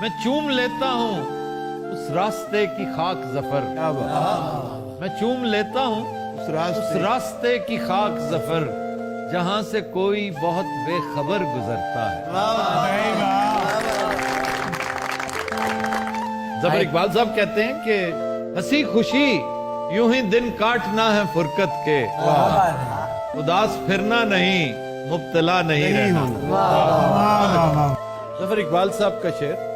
میں چوم لیتا ہوں اس راستے کی خاک ظفر، میں چوم لیتا ہوں اس راستے کی خاک ظفر جہاں سے کوئی بہت بے خبر گزرتا ہے۔ ظفر اقبال صاحب کہتے ہیں کہ ہنسی خوشی یوں ہی دن کاٹنا ہے فرقت کے، اداس پھرنا نہیں مبتلا نہیں رہنا۔ ظفر اقبال صاحب کا شعر،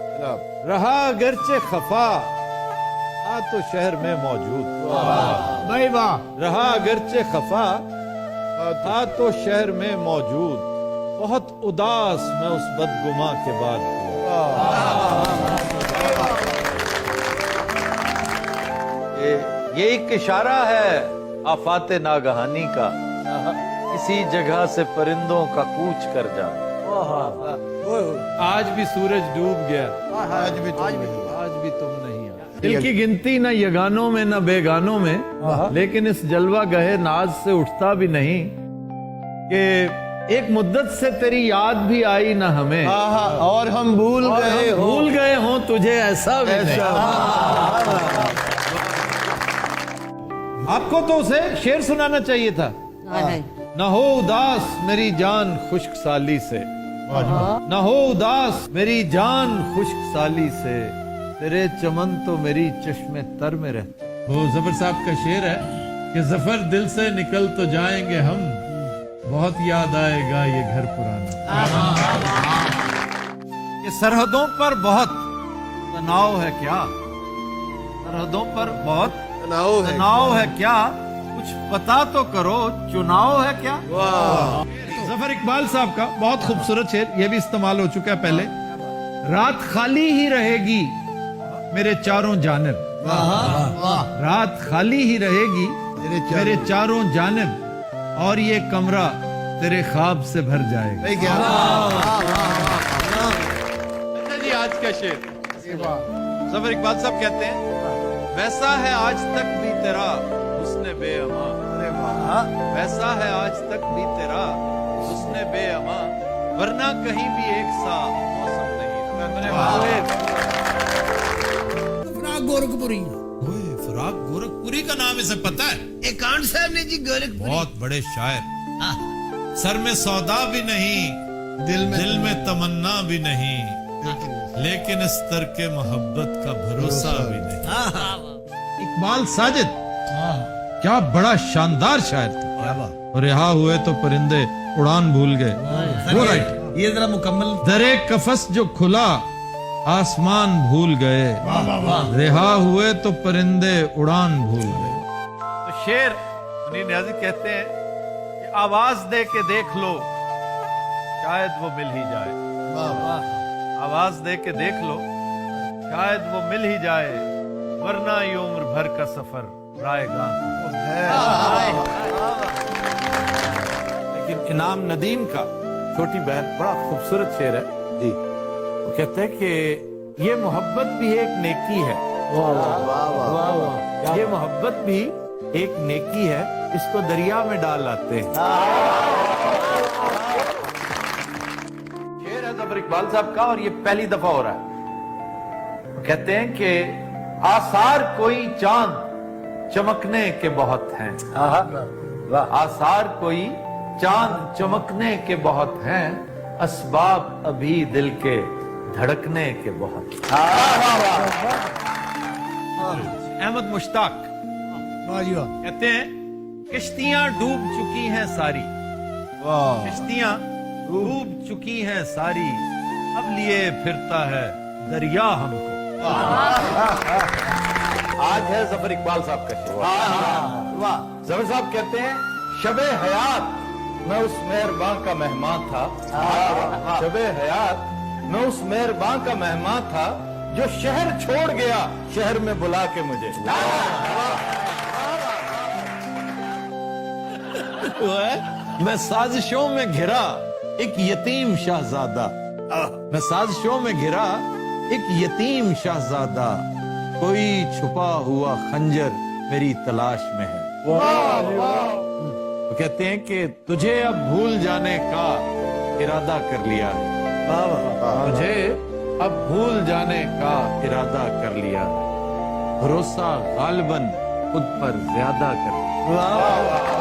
رہا اگرچہ خفا تھا تو شہر میں موجود، رہا اگرچہ خفا تھا تو شہر میں موجود، بہت اداس میں اس بدگماں کے بعد یہ ایک اشارہ ہے آفات ناگہانی کا، کسی جگہ سے پرندوں کا کوچ کر جا۔ آج بھی سورج ڈوب گیا، آج بھی تم نہیں آئے۔ دل کی گنتی نہ یگانوں میں نہ بیگانوں میں، لیکن اس جلوہ گہے ناز سے اٹھتا بھی نہیں کہ ایک مدت سے تیری یاد بھی آئی نہ ہمیں، اور ہم بھول گئے ہوں تجھے ایسا بھی نہیں۔ آپ کو تو اسے شعر سنانا چاہیے تھا۔ نہ ہو اداس میری جان خشک سالی سے، نہ ہو اداس میری جان خشک سالی سے، تیرے چمن تو میری چشم تر میں رہتا۔ وہ ظفر صاحب کا شعر ہے کہ ظفر دل سے نکل تو جائیں گے ہم، بہت یاد آئے گا یہ گھر پرانا۔ یہ سرحدوں پر بہت تناؤ ہے کیا، سرحدوں پر بہت تناؤ ہے کیا، کچھ پتا تو کرو چناؤ ہے کیا۔ ظفر اقبال صاحب کا بہت خوبصورت شعر، یہ بھی استعمال ہو چکا ہے پہلے۔ رات خالی ہی رہے گی میرے چاروں جانب، رات خالی ہی رہے گی میرے چاروں جانب، اور یہ کمرہ تیرے خواب سے بھر جائے گا۔ جی آج کا شعر، ظفر اقبال صاحب کہتے ہیں ویسا ہے آج تک بھی تیرا حسن بے اما، ویسا ہے آج تک بھی تیرا حسن بے اما، ورنہ کہیں بھی ایک سا موسم نہیں۔ فراق گورکھپوری، فراق گورکھپوری کا نام اسے پتا ہے؟ ایکانٹ صاحب نے جی گورکھپوری، بہت بڑے شاعر۔ سر میں سودا بھی نہیں، دل میں تمنا بھی نہیں، لیکن اس ترک محبت کا بھروسہ بھی نہیں۔ اقبال ساجد کیا بڑا شاندار شاعر تھا۔ رہا ہوئے تو پرندے اڑان بھول گئے، وہ رائٹ، یہ ذرا مکمل۔ درے قفس جو کھلا آسمان بھول گئے، رہا ہوئے تو پرندے اڑان بھول گئے۔ تو شعر منیر نیازی کہتے ہیں کہ آواز دے کے دیکھ لو شاید وہ مل ہی جائے، آواز دے کے دیکھ لو شاید وہ مل ہی جائے، ورنہ یہ عمر بھر کا سفر رائے گاں۔ لیکن انعام ندیم کا چھوٹی بہن بڑا خوبصورت شعر ہے جی، وہ کہتے ہیں کہ یہ محبت بھی ایک نیکی ہے، یہ محبت بھی ایک نیکی ہے، اس کو دریا میں ڈال آتے ہیں۔ شعر ہے ظفر اقبال صاحب کا، اور یہ پہلی دفعہ ہو رہا ہے۔ وہ کہتے ہیں کہ آثار کوئی چاند چمکنے کے بہت ہیں، آثار کوئی چاند چمکنے کے بہت ہیں، اسباب ابھی دل کے دھڑکنے کے بہت۔ احمد مشتاق کہتے ہیں کشتیاں ڈوب چکی ہیں ساری، کشتیاں ڈوب چکی ہیں ساری، اب لیے پھرتا ہے دریا ہم کو۔ آج ہے ظفر اقبال صاحب کا شعر۔ ظفر صاحب کہتے ہیں شب حیات میں اس مہرباں کا مہمان تھا، شب حیات میں اس مہرباں کا مہمان تھا، جو شہر چھوڑ گیا شہر میں بلا کے مجھے۔ میں سازشوں میں گھرا ایک یتیم شہزادہ، میں سازشوں میں گھرا ایک یتیم شہزادہ، کوئی چھپا ہوا خنجر میری تلاش میں ہے۔ وہ کہتے ہیں کہ تجھے اب بھول جانے کا ارادہ کر لیا ہے، تجھے اب بھول جانے کا ارادہ کر لیا ہے، بھروسہ غالباً خود پر زیادہ کر لیا۔